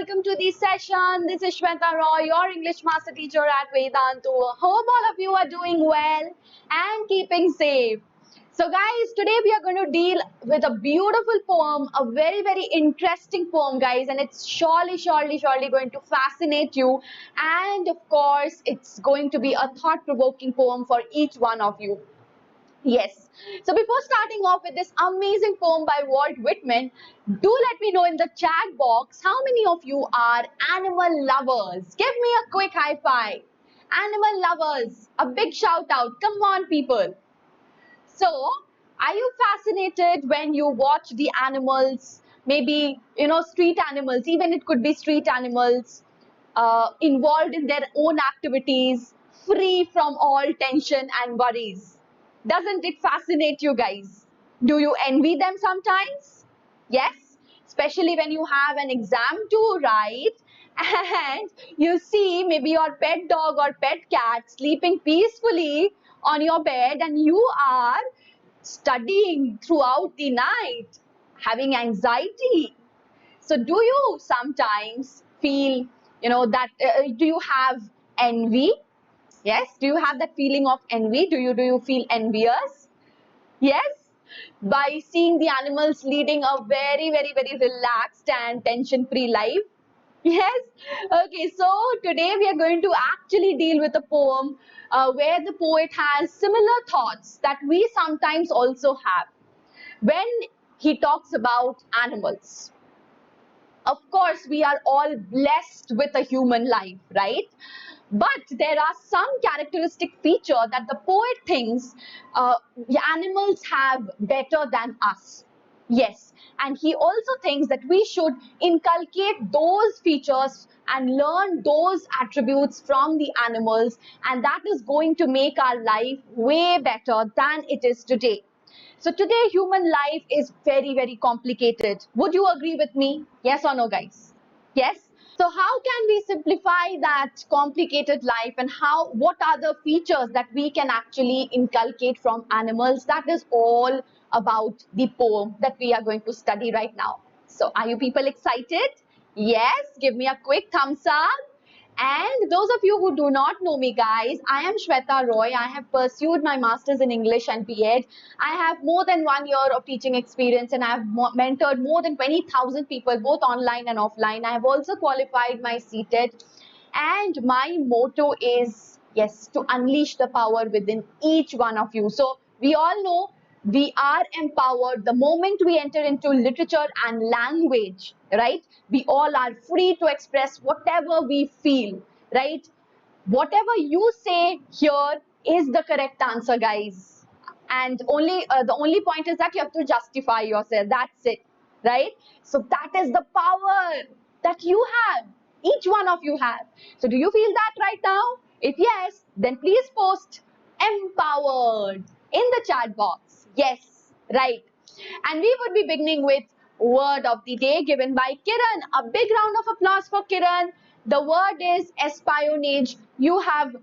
welcome to the session. This is Sweta, your English master teacher at Vedantu. Hope all of you are doing well and keeping safe. So guys, today we are going to deal with a beautiful poem, a very interesting poem guys, and it's surely going to fascinate you, and of course it's going to be a thought-provoking poem for each one of you. Yes. So before starting off with this amazing poem by Walt Whitman, do let me know in the chat box how many of you are animal lovers. Give me a quick high five. Animal lovers, a big shout out. Come on people. So, are you fascinated when you watch the animals, maybe, street animals, even it could be street animals, involved in their own activities, free from all tension and worries? Doesn't it fascinate you guys? Do you envy them sometimes? Yes, especially when you have an exam to write and you see maybe your pet dog or pet cat sleeping peacefully on your bed and you are studying throughout the night, having anxiety. So do you sometimes feel, do you have envy? Yes, do you have that feeling of envy? Do you feel envious? Yes, by seeing the animals leading a very relaxed and tension-free life. Yes, okay, so today we are going to actually deal with a poem where the poet has similar thoughts that we sometimes also have when he talks about animals. Of course, we are all blessed with a human life, right? But there are some characteristic feature that the poet thinks animals have better than us. Yes, and he also thinks that we should inculcate those features and learn those attributes from the animals, and that is going to make our life way better than it is today. So today human life is very complicated. Would you agree with me? Yes or no, guys? Yes? So how can we simplify that complicated life, and what are the features that we can actually inculcate from animals? That is all about the poem that we are going to study right now. So are you people excited? Yes, give me a quick thumbs up. And those of you who do not know me guys, I am Sweta Roy. I have pursued my Masters in English and B.Ed. I have more than 1 year of teaching experience and I have mentored more than 20,000 people both online and offline. I have also qualified my CTET, and my motto is, yes, to unleash the power within each one of you. So we all know we are empowered the moment we enter into literature and language, right? We all are free to express whatever we feel, right? Whatever you say here is the correct answer, guys. And the only point is that you have to justify yourself. That's it, right? So that is the power that you have. Each one of you have. So do you feel that right now? If yes, then please post empowered in the chat box. Yes, right. And we would be beginning with word of the day given by Kiran. A big round of applause for Kiran. The word is espionage. You have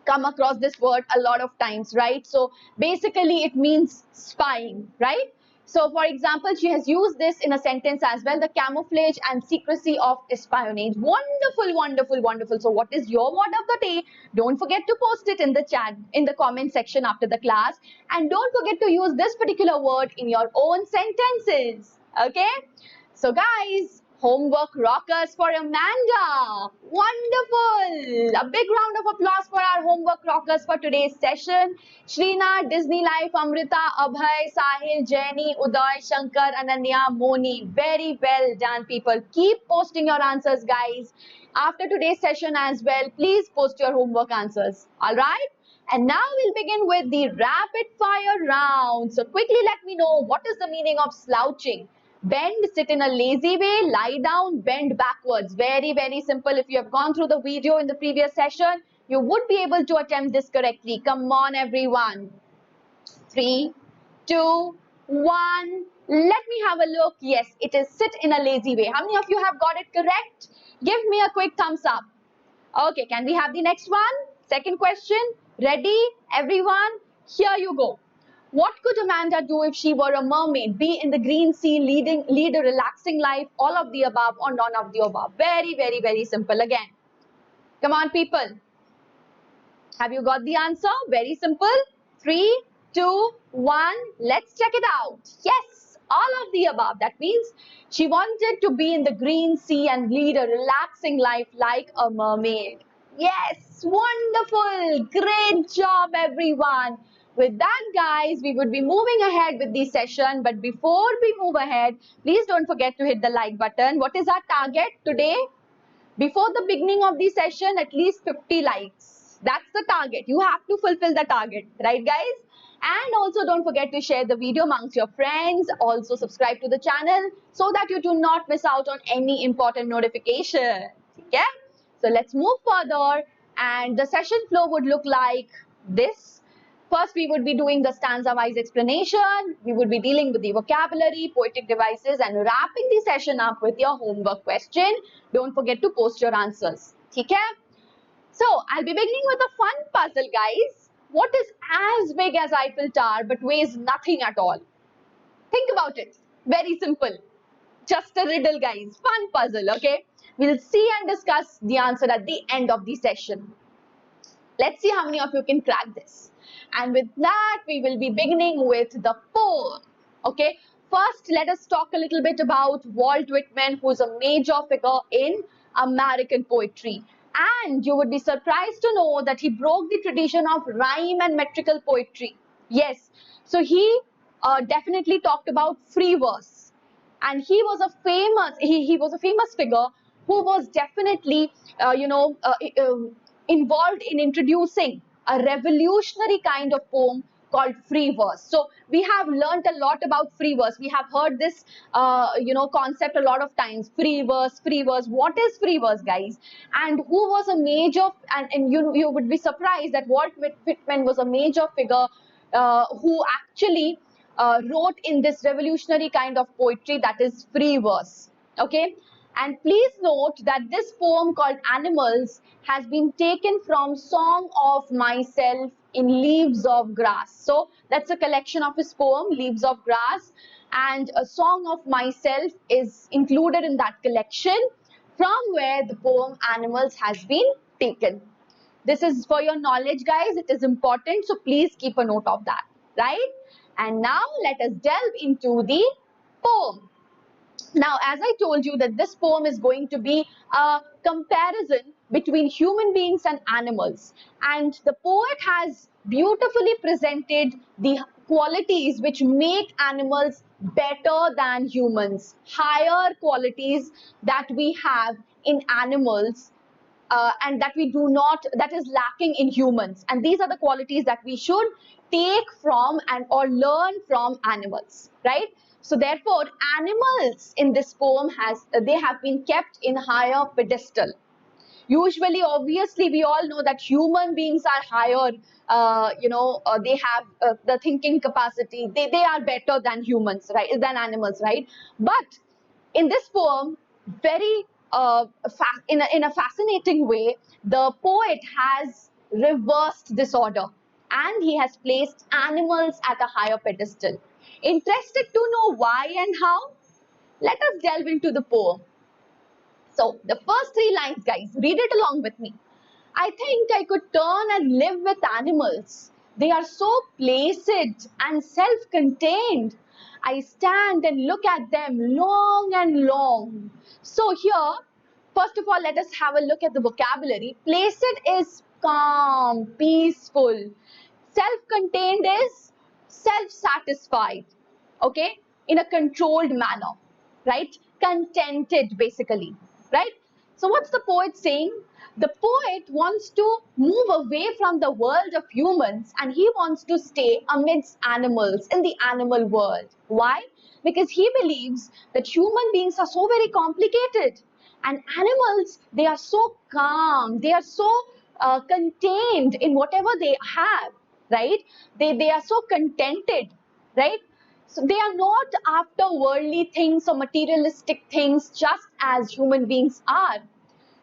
come across this word a lot of times, right? So basically it means spying, right? So for example, she has used this in a sentence as well, the camouflage and secrecy of espionage. Wonderful. So what is your word of the day? Don't forget to post it in the chat, in the comment section after the class. And don't forget to use this particular word in your own sentences. Okay? So guys, homework rockers for Amanda. Wonderful. A big round of applause for our homework rockers for today's session. Shrina, Disney Life, Amrita, Abhay, Sahil, Jenny, Uday, Shankar, Ananya, Moni. Very well done, people. Keep posting your answers, guys. After today's session as well, please post your homework answers. All right? And now we'll begin with the rapid fire round. So quickly let me know, what is the meaning of slouching? Bend, sit in a lazy way, lie down, bend backwards. Very simple. If you have gone through the video in the previous session, you would be able to attempt this correctly. Come on, everyone. 3, 2, 1. Let me have a look. Yes, it is sit in a lazy way. How many of you have got it correct? Give me a quick thumbs up. Okay, can we have the next one? Second question. Ready, everyone? Here you go. What could Amanda do if she were a mermaid? Be in the green sea, lead a relaxing life, all of the above or none of the above. Very, very, very simple again. Come on, people. Have you got the answer? Very simple. 3, 2, 1. Let's check it out. Yes, all of the above. That means she wanted to be in the green sea and lead a relaxing life like a mermaid. Yes, wonderful. Great job, everyone. With that, guys, we would be moving ahead with the session. But before we move ahead, please don't forget to hit the like button. What is our target today? Before the beginning of the session, at least 50 likes. That's the target. You have to fulfill the target, right, guys? And also don't forget to share the video amongst your friends. Also subscribe to the channel so that you do not miss out on any important notification. Okay? So let's move further, and the session flow would look like this. First, we would be doing the stanza-wise explanation. We would be dealing with the vocabulary, poetic devices, and wrapping the session up with your homework question. Don't forget to post your answers. Okay? So, I'll be beginning with a fun puzzle, guys. What is as big as Eiffel Tower but weighs nothing at all? Think about it. Very simple. Just a riddle, guys. Fun puzzle, okay? We'll see and discuss the answer at the end of the session. Let's see how many of you can crack this. And with that, we will be beginning with the poem. Okay? First, let us talk a little bit about Walt Whitman, who is a major figure in American poetry. And you would be surprised to know that he broke the tradition of rhyme and metrical poetry. Yes. So he definitely talked about free verse. And he was a famous figure who was definitely, involved in introducing a revolutionary kind of poem called free verse. So we have learnt a lot about free verse. We have heard this, concept a lot of times. Free verse, free verse. What is free verse, guys? And who was a major? And you would be surprised that Walt Whitman was a major figure who actually wrote in this revolutionary kind of poetry, that is free verse. Okay. And please note that this poem called Animals has been taken from Song of Myself in Leaves of Grass. So that's a collection of his poem, Leaves of Grass, and a Song of Myself is included in that collection, from where the poem Animals has been taken. This is for your knowledge, guys. It is important, so please keep a note of that, right? And now let us delve into the poem. Now, as I told you that this poem is going to be a comparison between human beings and animals. And the poet has beautifully presented the qualities which make animals better than humans. Higher qualities that we have in animals and that we do not, that is lacking in humans. And these are the qualities that we should take from or learn from animals, right? So therefore, animals in this poem they have been kept in higher pedestal. Usually, obviously, we all know that human beings are higher, they have the thinking capacity. They are better than humans, right? Than animals, right? But in this poem, very in a fascinating way, the poet has reversed this order, and he has placed animals at a higher pedestal. Interested to know why and how? Let us delve into the poem. So, the first 3 lines, guys, read it along with me. I think I could turn and live with animals. They are so placid and self-contained. I stand and look at them long and long. So here, first of all, let us have a look at the vocabulary. Placid is calm, peaceful. Self-contained is self-satisfied, okay, in a controlled manner, right? Contented, basically, right? So what's the poet saying? The poet wants to move away from the world of humans, and he wants to stay amidst animals, in the animal world. Why? Because he believes that human beings are so very complicated, and animals, they are so calm, they are so contained in whatever they have, right? They are so contented, right? So they are not after worldly things or materialistic things, just as human beings are,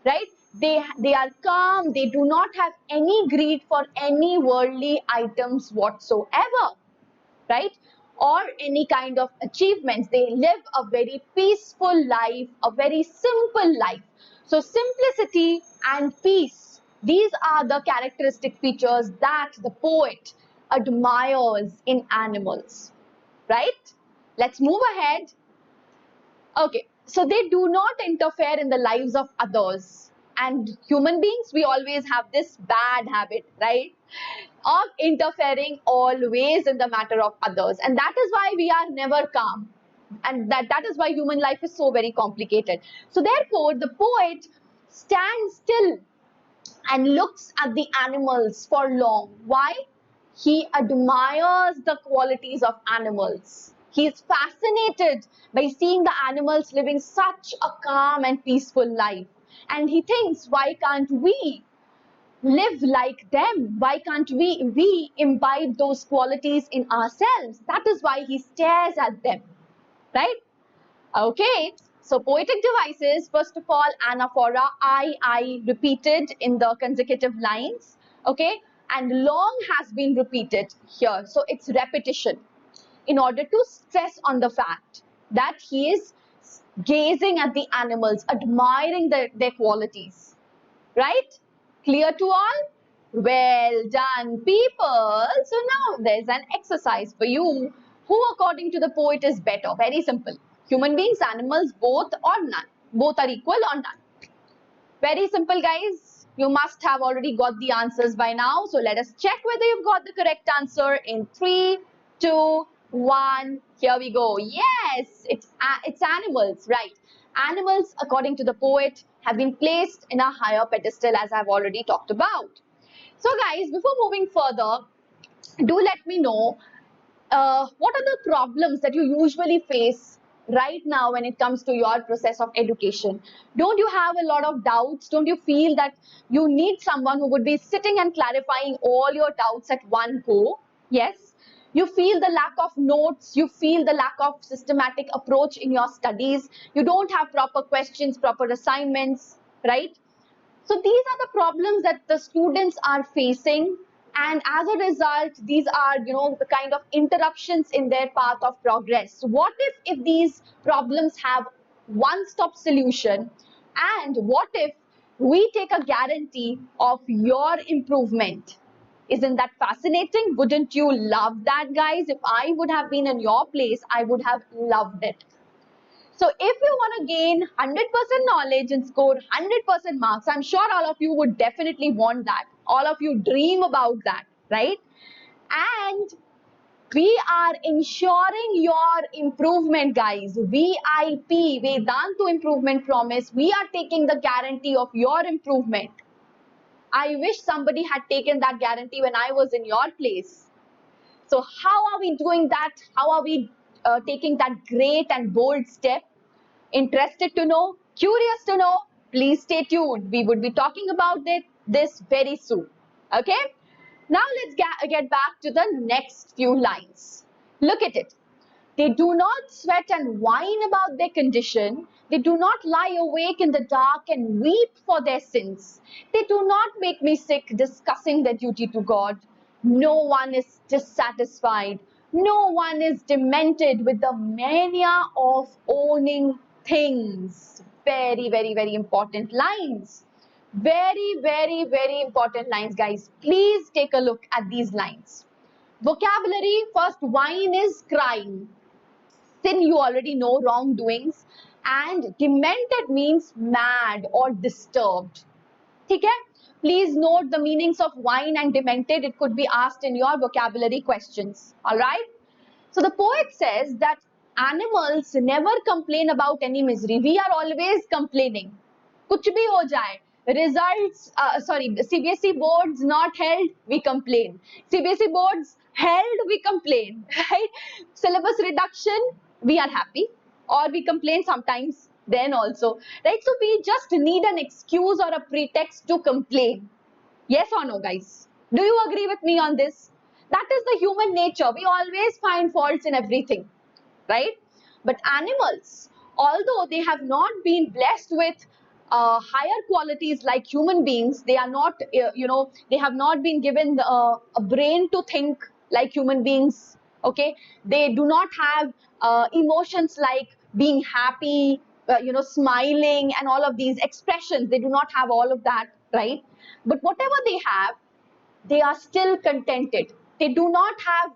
right? They are calm. They do not have any greed for any worldly items whatsoever. right? Or any kind of achievements. They live a very peaceful life, a very simple life. So simplicity and peace, these are the characteristic features that the poet admires in animals, right? Let's move ahead. Okay, so they do not interfere in the lives of others. And human beings, we always have this bad habit, right? Of interfering always in the matter of others. And that is why we are never calm. And that is why human life is so very complicated. So therefore, the poet stands still and looks at the animals for long. Why? He admires the qualities of animals. He is fascinated by seeing the animals living such a calm and peaceful life. And he thinks, why can't we live like them? Why can't we imbibe those qualities in ourselves? That is why he stares at them, right? Okay, so poetic devices, first of all, anaphora, I repeated in the consecutive lines, okay, and long has been repeated here. So it's repetition in order to stress on the fact that he is gazing at the animals, admiring their qualities, right? Clear to all? Well done, people. So now there's an exercise for you. Who according to the poet is better? Very simple. Human beings, animals, both or none. Both are equal or none. Very simple, guys. You must have already got the answers by now. So let us check whether you've got the correct answer in 3, 2, 1. Here we go. Yes, it's animals, right? Animals, according to the poet, have been placed in a higher pedestal, as I've already talked about. So guys, before moving further, do let me know what are the problems that you usually face right now when it comes to your process of education. Don't you have a lot of doubts? Don't you feel that you need someone who would be sitting and clarifying all your doubts at one go? Yes. You feel the lack of notes, you feel the lack of systematic approach in your studies, you don't have proper questions, proper assignments, right? So these are the problems that the students are facing, and as a result, these are, the kind of interruptions in their path of progress. So what if these problems have one-stop solution, and what if we take a guarantee of your improvement? Isn't that fascinating? Wouldn't you love that, guys? If I would have been in your place, I would have loved it. So if you want to gain 100% knowledge and score 100% marks, I'm sure all of you would definitely want that. All of you dream about that, right? And we are ensuring your improvement, guys. VIP, Vedantu Improvement Promise. We are taking the guarantee of your improvement. I wish somebody had taken that guarantee when I was in your place. So how are we doing that? How are we taking that great and bold step? Interested to know? Curious to know? Please stay tuned. We would be talking about this very soon. Okay? Now let's get back to the next few lines. Look at it. They do not sweat and whine about their condition. They do not lie awake in the dark and weep for their sins. They do not make me sick discussing their duty to God. No one is dissatisfied. No one is demented with the mania of owning things. Very, very, very important lines. Very, very, very important lines, guys. Please take a look at these lines. Vocabulary, first, whine is crying. Sin, you already know, wrongdoings. And demented means mad or disturbed. Okay? Please note the meanings of whine and demented. It could be asked in your vocabulary questions. Alright? So the poet says that animals never complain about any misery. We are always complaining. Kuch bhi ho jaye. Results, CBSE boards not held, we complain. CBSE boards held, we complain. Right? Syllabus reduction, we are happy. Or we complain sometimes then also. Right? So we just need an excuse or a pretext to complain. Yes or no, guys? Do you agree with me on this? That is the human nature. We always find faults in everything, right? But animals, although they have not been blessed with higher qualities like human beings, they are not, they have not been given a brain to think like human beings, Okay, they do not have emotions like being happy, smiling, and all of these expressions. They do not have all of that, right? But whatever they have, they are still contented. They do not have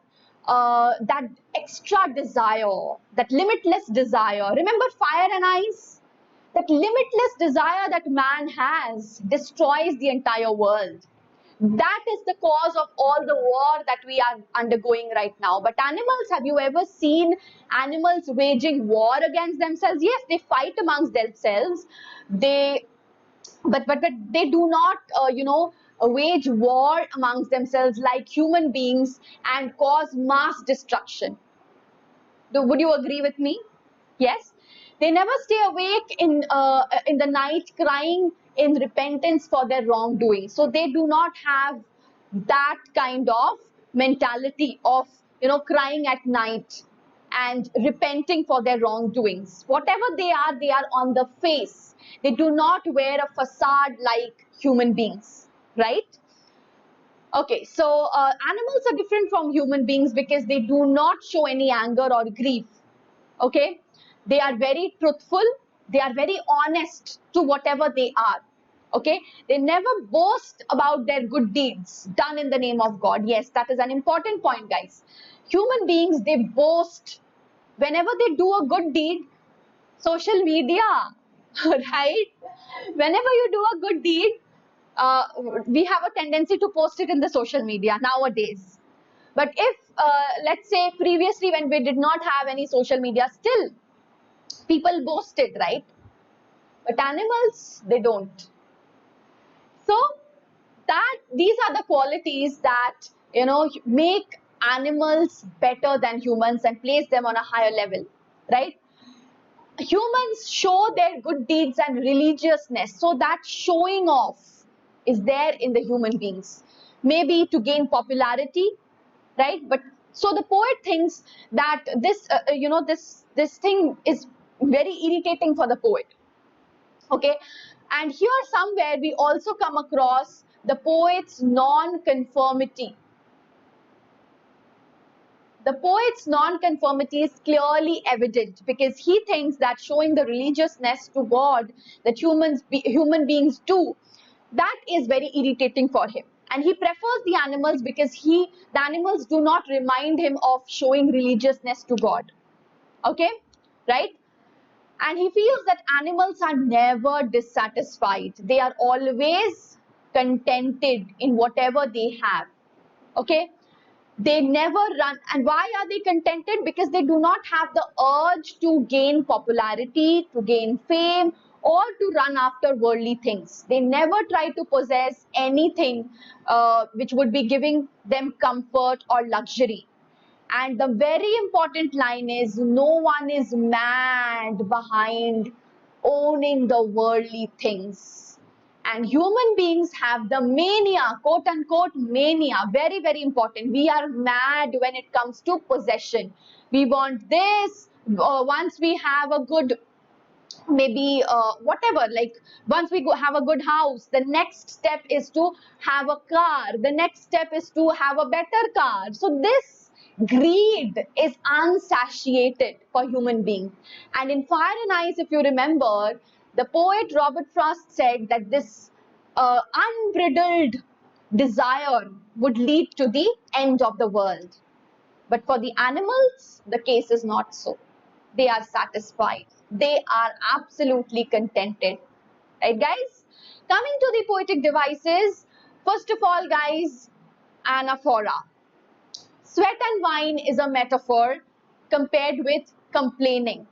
that extra desire, that limitless desire. Remember fire and ice? That limitless desire that man has destroys the entire world. That is the cause of all the war that we are undergoing right now. But animals, have you ever seen animals waging war against themselves? Yes, they fight amongst themselves. But they do not, wage war amongst themselves like human beings and cause mass destruction. Would you agree with me? Yes. They never stay awake in the night crying in repentance for their wrongdoing. So they do not have that kind of mentality of, crying at night and repenting for their wrongdoings. Whatever they are on the face. They do not wear a facade like human beings, right? Okay, so animals are different from human beings because they do not show any anger or grief. Okay, they are very truthful. They are very honest to whatever they are. Okay, they never boast about their good deeds done in the name of God. Yes, that is an important point, guys. Human beings, they boast whenever they do a good deed. Social media, right? Whenever you do a good deed, we have a tendency to post it in the social media nowadays. But if, let's say, previously when we did not have any social media, still people boasted, right? But animals, they don't. So these are the qualities that, make animals better than humans and place them on a higher level, right? Humans show their good deeds and religiousness, so that showing off is there in the human beings, maybe to gain popularity, right? But so the poet thinks that this this thing is very irritating for the poet. Okay, and here somewhere we also come across the poet's non-conformity. The poet's non-conformity is clearly evident because he thinks that showing the religiousness to God that human beings do, that is very irritating for him. And he prefers the animals because the animals do not remind him of showing religiousness to God. Okay, right? And he feels that animals are never dissatisfied. They are always contented in whatever they have. Okay, they never run. And why are they contented? Because they do not have the urge to gain popularity, to gain fame, or to run after worldly things. They never try to possess anything which would be giving them comfort or luxury. And the very important line is, no one is mad behind owning the worldly things. And human beings have the mania, quote unquote mania, very, very important. We are mad when it comes to possession. We want this. Once we have a good, maybe whatever, like once we have a good house, the next step is to have a car. The next step is to have a better car. So this greed is unsatiated for human beings. And in Fire and Ice, if you remember, the poet Robert Frost said that this unbridled desire would lead to the end of the world. But for the animals, the case is not so. They are satisfied. They are absolutely contented. Right, guys? Coming to the poetic devices, first of all, guys, anaphora. Sweat and wine is a metaphor compared with complaining.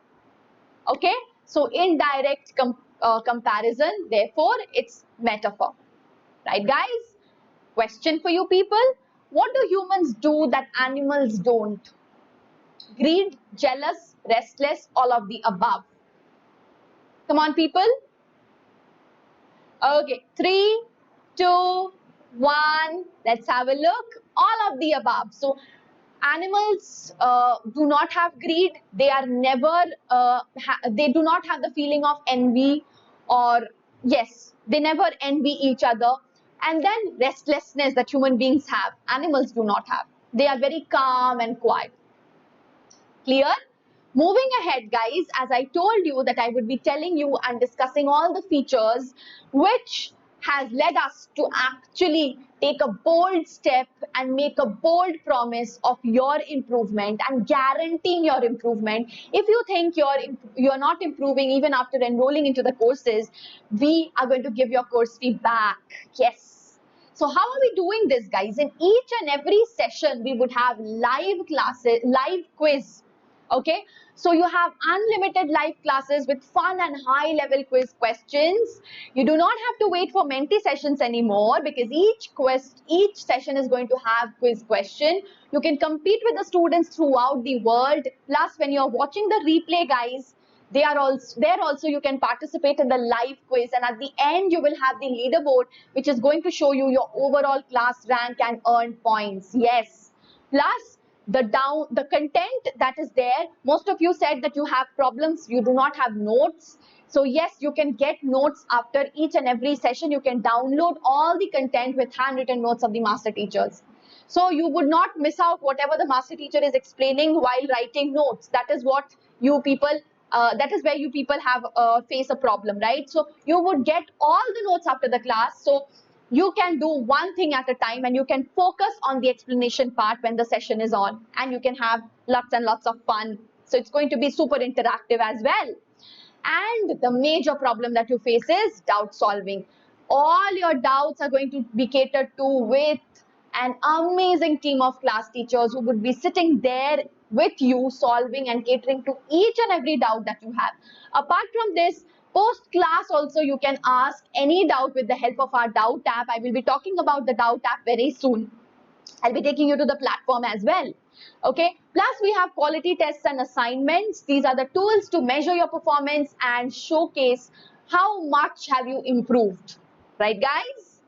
Okay? So, indirect comparison, therefore, it's metaphor. Right, guys? Question for you people. What do humans do that animals don't? Greed, jealous, restless, all of the above. Come on, people. Okay, 3, 2, 1. Let's have a look. All of the above. So, animals do not have greed. They are never, they do not have the feeling of envy, or yes, they never envy each other. And then restlessness that human beings have, animals do not have. They are very calm and quiet. Clear? Moving ahead, guys, as I told you that I would be telling you and discussing all the features which has led us to actually take a bold step and make a bold promise of your improvement and guaranteeing your improvement. If you think you're not improving even after enrolling into the courses, we are going to give your course fee back. Yes. So how are we doing this, guys? In each and every session, we would have live classes, live quiz. Okay, so you have unlimited live classes with fun and high level quiz questions. You do not have to wait for Menti sessions anymore because each session is going to have quiz question. You can compete with the students throughout the world. Plus, when you're watching the replay, guys, they are also there. Also, you can participate in the live quiz, and at the end, you will have the leaderboard, which is going to show you your overall class rank and earn points. Yes. Plus, the content that is there, most of you said that you have problems, you do not have notes. So yes, you can get notes after each and every session. You can download all the content with handwritten notes of the master teachers. So you would not miss out whatever the master teacher is explaining while writing notes. That is what you people that is where you people have face a problem, right? So you would get all the notes after the class. So you can do one thing at a time and you can focus on the explanation part when the session is on, and you can have lots and lots of fun. So it's going to be super interactive as well. And the major problem that you face is doubt solving. All your doubts are going to be catered to with an amazing team of class teachers who would be sitting there with you, solving and catering to each and every doubt that you have. Apart from this, post-class also you can ask any doubt with the help of our doubt app. I will be talking about the doubt app very soon. I'll be taking you to the platform as well. Okay. Plus, we have quality tests and assignments. These are the tools to measure your performance and showcase how much have you improved. Right, guys?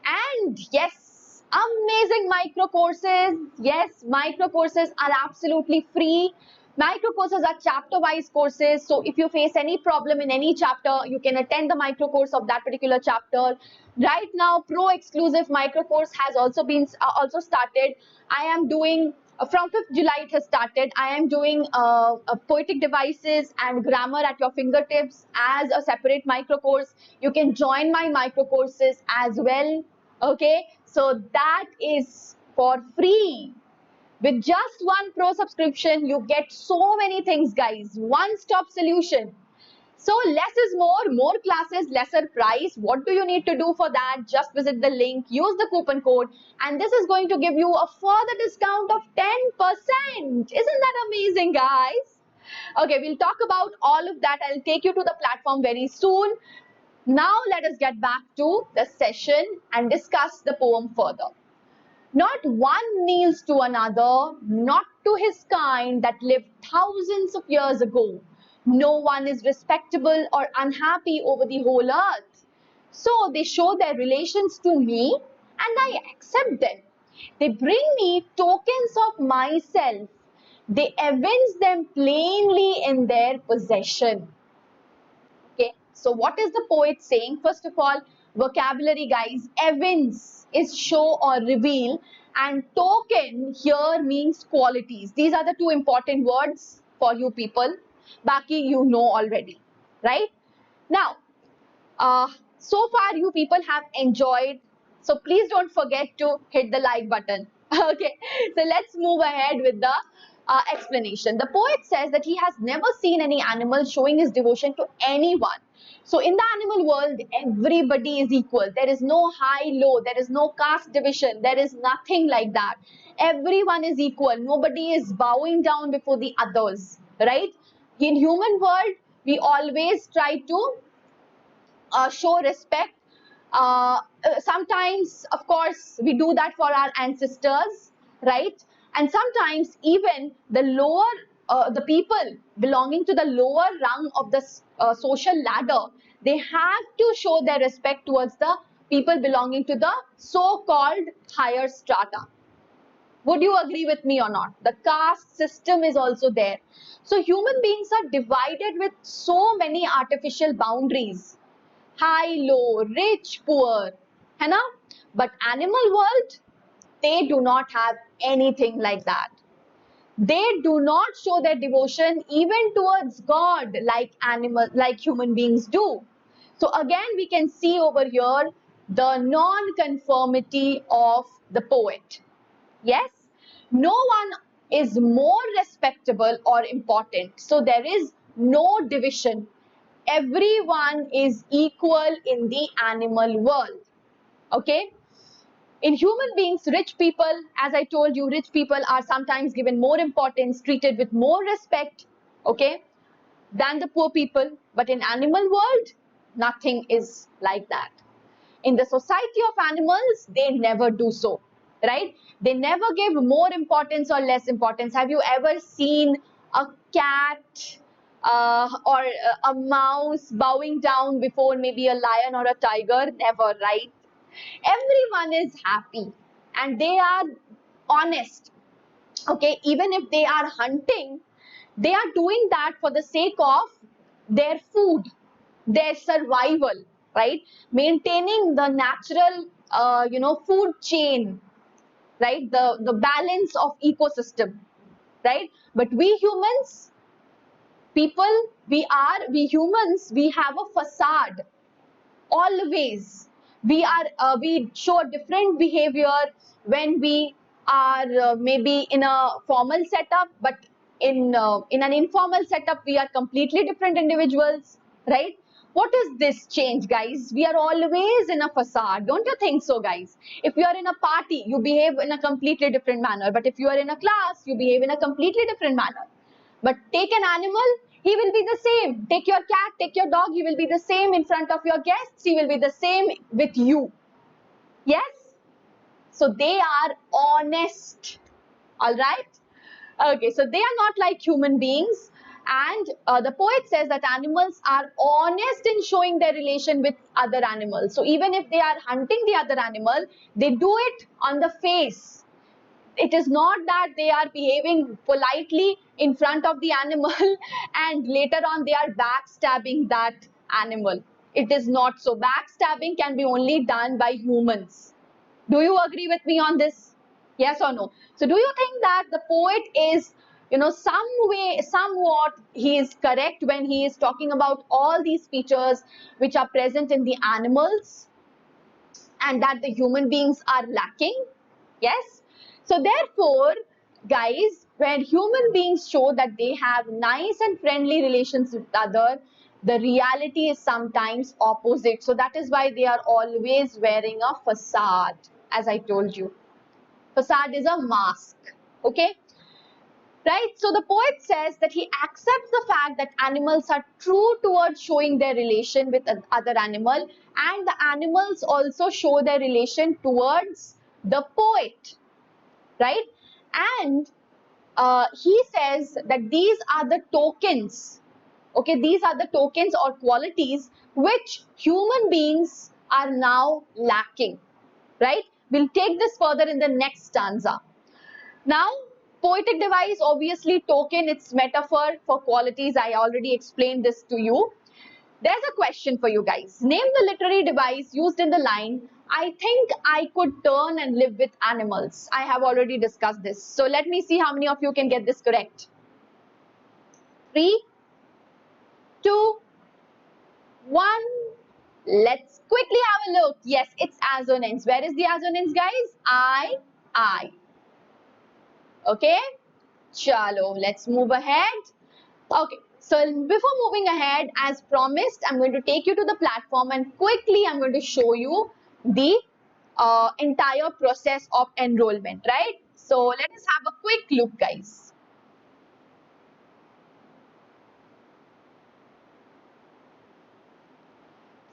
And yes, amazing micro courses. Yes, micro courses are absolutely free. Micro courses are chapter-wise courses. So if you face any problem in any chapter, you can attend the micro course of that particular chapter. Right now, Pro exclusive micro course has also been started. I am doing from 5th July it has started. I am doing Poetic Devices and Grammar at your fingertips as a separate micro course. You can join my micro courses as well. Okay, so that is for free. With just one Pro subscription, you get so many things, guys. One-stop solution. So less is more classes, lesser price. What do you need to do for that? Just visit the link, use the coupon code, and this is going to give you a further discount of 10%. Isn't that amazing, guys? Okay, we'll talk about all of that. I'll take you to the platform very soon. Now let us get back to the session and discuss the poem further. Not one kneels to another, not to his kind that lived thousands of years ago. No one is respectable or unhappy over the whole earth. So they show their relations to me and I accept them. They bring me tokens of myself. They evince them plainly in their possession. Okay, so what is the poet saying? First of all, vocabulary, guys. Evince is show or reveal, and token here means qualities. These are the two important words for you people. Baki you know already, right? Now, so far you people have enjoyed, so please don't forget to hit the like button. Okay, so let's move ahead with the explanation. The poet says that he has never seen any animal showing his devotion to anyone. So in the animal world, everybody is equal. There is no high, low. There is no caste division. There is nothing like that. Everyone is equal. Nobody is bowing down before the others, right? In human world, we always try to show respect. Sometimes, of course, we do that for our ancestors, right? And sometimes even the people belonging to the lower rung of the social ladder, they have to show their respect towards the people belonging to the so-called higher strata. Would you agree with me or not? The caste system is also there. So human beings are divided with so many artificial boundaries. High, low, rich, poor, है ना? But animal world, they do not have anything like that. They do not show their devotion even towards God like human beings do. So again, we can see over here the non-conformity of the poet. Yes, no one is more respectable or important. So there is no division. Everyone is equal in the animal world. Okay. In human beings, rich people, as I told you, rich people are sometimes given more importance, treated with more respect, okay, than the poor people. But in animal world, nothing is like that. In the society of animals, they never do so, right? They never give more importance or less importance. Have you ever seen a cat or a mouse bowing down before maybe a lion or a tiger? Never, right? Everyone is happy and they are honest. Okay, even if they are hunting, they are doing that for the sake of their food, their survival, right? Maintaining the natural, food chain, right? The balance of ecosystem, right? But we humans, we humans, we have a facade. Always we show a different behavior when we are maybe in a formal setup, but in an informal setup we are completely different individuals, right? What is this change, guys? We are always in a facade, don't you think so, guys? If you are in a party, you behave in a completely different manner, but if you are in a class, you behave in a completely different manner. But take an animal, he will be the same. Take your cat, take your dog, he will be the same in front of your guests. He will be the same with you. Yes? So they are honest. All right? Okay, so they are not like human beings. And the poet says that animals are honest in showing their relation with other animals. So even if they are hunting the other animal, they do it on the face. It is not that they are behaving politely in front of the animal and later on they are backstabbing that animal. It is not so. Backstabbing can be only done by humans. Do you agree with me on this? Yes or no? So do you think that the poet is, somewhat he is correct when he is talking about all these features which are present in the animals and that the human beings are lacking? Yes? So therefore, guys, when human beings show that they have nice and friendly relations with others, the reality is sometimes opposite. So that is why they are always wearing a facade, as I told you. Facade is a mask, okay? Right? So the poet says that he accepts the fact that animals are true towards showing their relation with other animal, and the animals also show their relation towards the poet. Right? And he says that these are the tokens, okay, these are the tokens or qualities which human beings are now lacking, right? We'll take this further in the next stanza. Now, poetic device, obviously token, it's metaphor for qualities. I already explained this to you. There's a question for you guys. Name the literary device used in the line, I think I could turn and live with animals. I have already discussed this. So let me see how many of you can get this correct. 3, 2, 1. Let's quickly have a look. Yes, it's assonance. Where is the assonance, guys? I. Okay. Chalo, let's move ahead. Okay. So before moving ahead, as promised, I'm going to take you to the platform and quickly I'm going to show you the entire process of enrollment, right? So let us have a quick look, guys.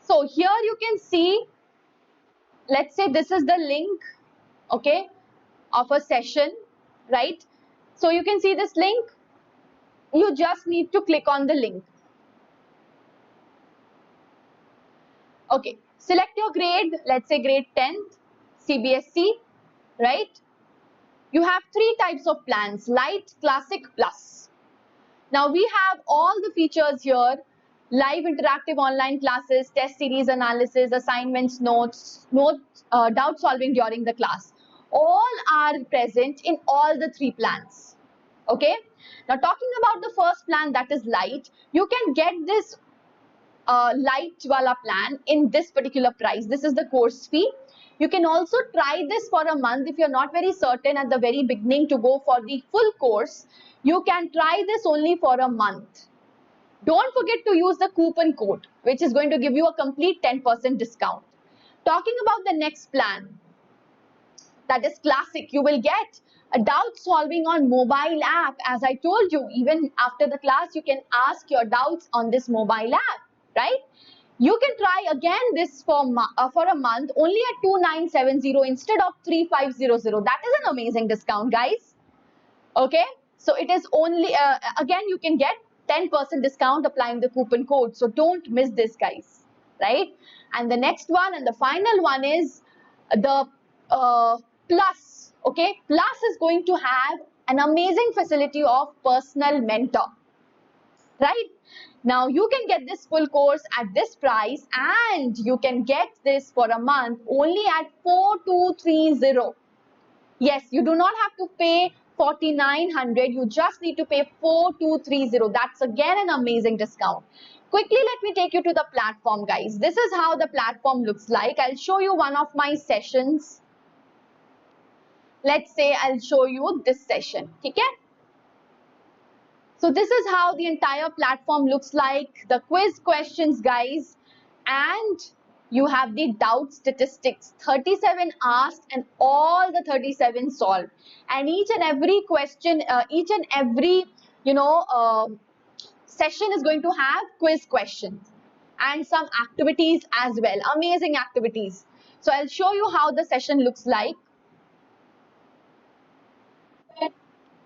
So here you can see, let's say this is the link, okay, of a session, right? So you can see this link. You just need to click on the link. Okay, select your grade, let's say grade 10th, CBSE, right? You have 3 types of plans, light, classic, plus. Now we have all the features here, live interactive online classes, test series analysis, assignments, notes, doubt solving during the class. All are present in all the 3 plans. Okay. Now talking about the first plan, that is light, you can get this light wala plan in this particular price. This is the course fee. You can also try this for a month if you're not very certain at the very beginning to go for the full course. You can try this only for a month. Don't forget to use the coupon code, which is going to give you a complete 10% discount. Talking about the next plan, that is classic, you will get a doubt solving on mobile app. As I told you, even after the class, you can ask your doubts on this mobile app, right? You can try again this for a month only at 2970 instead of 3500. That is an amazing discount, guys. Okay, so it is only again you can get 10% discount applying the coupon code. So don't miss this, guys, right? And the next one and the final one is the Plus. Okay, Plus is going to have an amazing facility of personal mentor, right? Now you can get this full course at this price, and you can get this for a month only at 4230. Yes, you do not have to pay 4900, you just need to pay 4230. That's again an amazing discount. Quickly, let me take you to the platform, guys. This is how the platform looks like. I'll show you one of my sessions. Let's say I'll show you this session. Okay? So this is how the entire platform looks like. The quiz questions, guys, and you have the doubt statistics. 37 asked and all the 37 solved. And each and every question, each and every session is going to have quiz questions and some activities as well. Amazing activities. So I'll show you how the session looks like.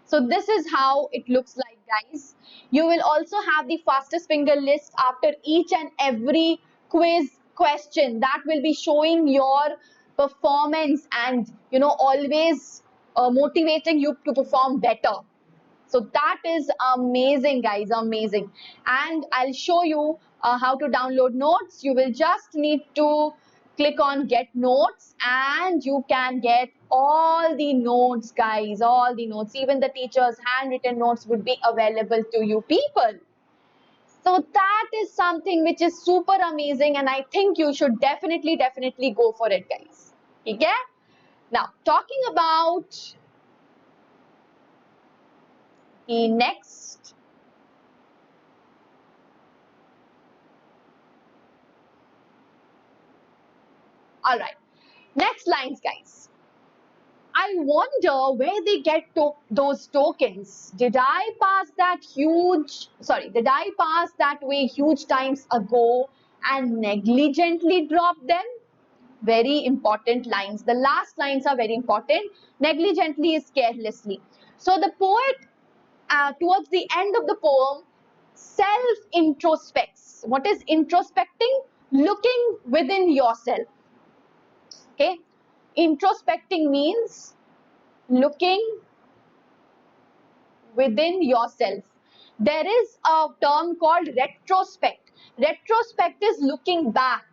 So this is how it looks like, guys. You will also have the fastest finger list after each and every quiz question. That will be showing your performance and always motivating you to perform better. So that is amazing, guys, amazing. And I'll show you how to download notes. You will just need to click on get notes and you can get all the notes, guys, all the notes. Even the teacher's handwritten notes would be available to you people. So that is something which is super amazing, and I think you should definitely go for it, guys. Okay? Now, talking about the next. All right. Next lines, guys. I wonder where they get those tokens. Did I pass that way huge times ago and negligently drop them? Very important lines. The last lines are very important. Negligently is carelessly. So the poet, towards the end of the poem, self-introspects. What is introspecting? Looking within yourself. Okay. Introspecting means looking within yourself. There is a term called retrospect. Retrospect is looking back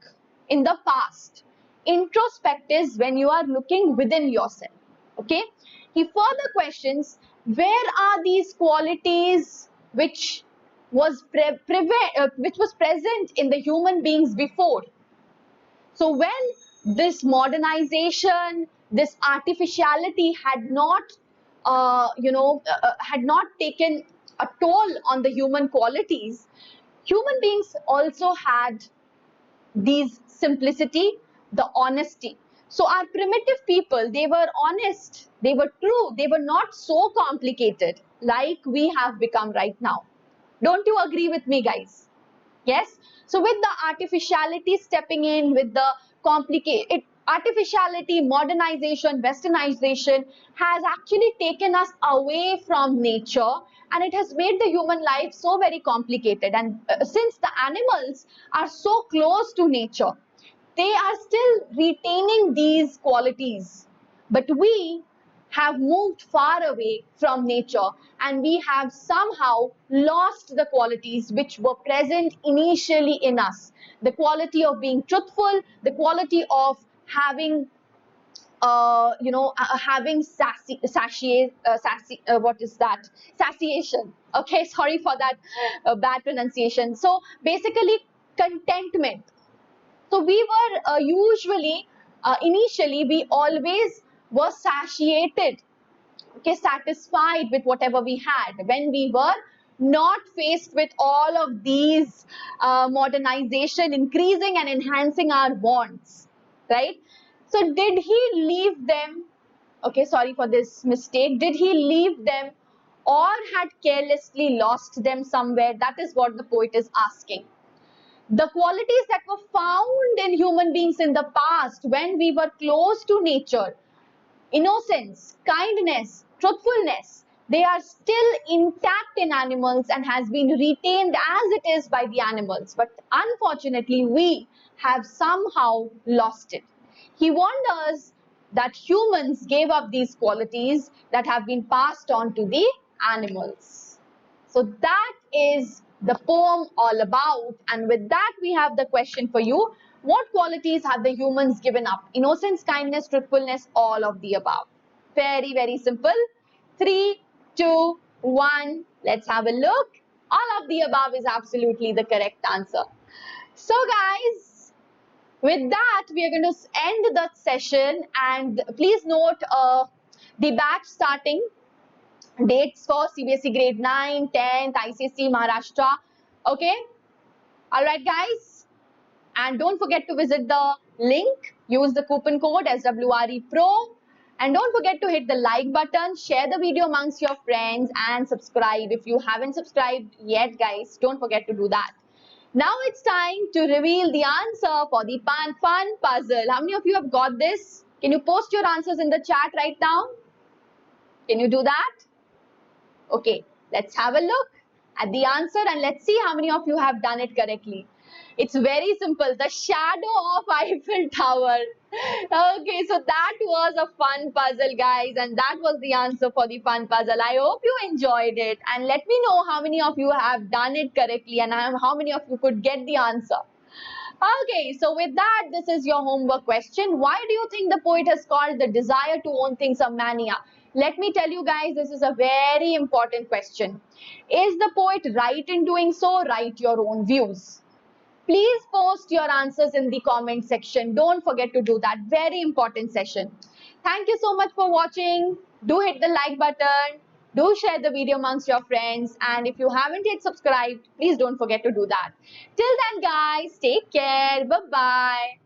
in the past. Introspect is when you are looking within yourself. Okay. He further questions, where are these qualities which was present in the human beings before? So when this modernization, this artificiality had not taken a toll on the human qualities, human beings also had these simplicity, the honesty. So our primitive people, they were honest, they were true, they were not so complicated like we have become right now. Don't you agree with me, guys? Yes? So with the artificiality stepping in, with the artificiality, modernization, westernization has actually taken us away from nature, and it has made the human life so very complicated. And since the animals are so close to nature, they are still retaining these qualities. But we have moved far away from nature, and we have somehow lost the qualities which were present initially in us. The quality of being truthful, the quality of having having satiation. Okay, sorry for that bad pronunciation. So basically contentment. So we were initially we always were satiated, okay, satisfied with whatever we had when we were not faced with all of these modernization increasing and enhancing our wants, right? So did he leave them? Okay, sorry for this mistake. Did he leave them or had carelessly lost them somewhere? That is what the poet is asking. The qualities that were found in human beings in the past when we were close to nature, innocence, kindness, truthfulness, they are still intact in animals and has been retained as it is by the animals. But unfortunately, we have somehow lost it. He warned us that humans gave up these qualities that have been passed on to the animals. So that is the poem all about. And with that, we have the question for you. What qualities have the humans given up? Innocence, kindness, truthfulness, all of the above. Very, very simple. 3, 2, 1. Let's have a look. All of the above is absolutely the correct answer. So guys, with that, we are going to end the session. And please note the batch starting. Dates for CBSE grade 9, 10th, ICSE, Maharashtra. Okay. All right, guys. And don't forget to visit the link. Use the coupon code SWREPRO. And don't forget to hit the like button, share the video amongst your friends and subscribe. If you haven't subscribed yet, guys, don't forget to do that. Now it's time to reveal the answer for the fun puzzle. How many of you have got this? Can you post your answers in the chat right now? Can you do that? Okay, let's have a look at the answer and let's see how many of you have done it correctly. It's very simple. The shadow of Eiffel Tower. Okay, so that was a fun puzzle, guys, and that was the answer for the fun puzzle. I hope you enjoyed it and let me know how many of you have done it correctly and how many of you could get the answer. Okay, so with that, this is your homework question. Why do you think the poet has called the desire to own things a mania? Let me tell you guys, this is a very important question. Is the poet right in doing so? Write your own views. Please post your answers in the comment section. Don't forget to do that. Very important session. Thank you so much for watching. Do hit the like button. Do share the video amongst your friends. And if you haven't yet subscribed, please don't forget to do that. Till then, guys, take care. Bye-bye.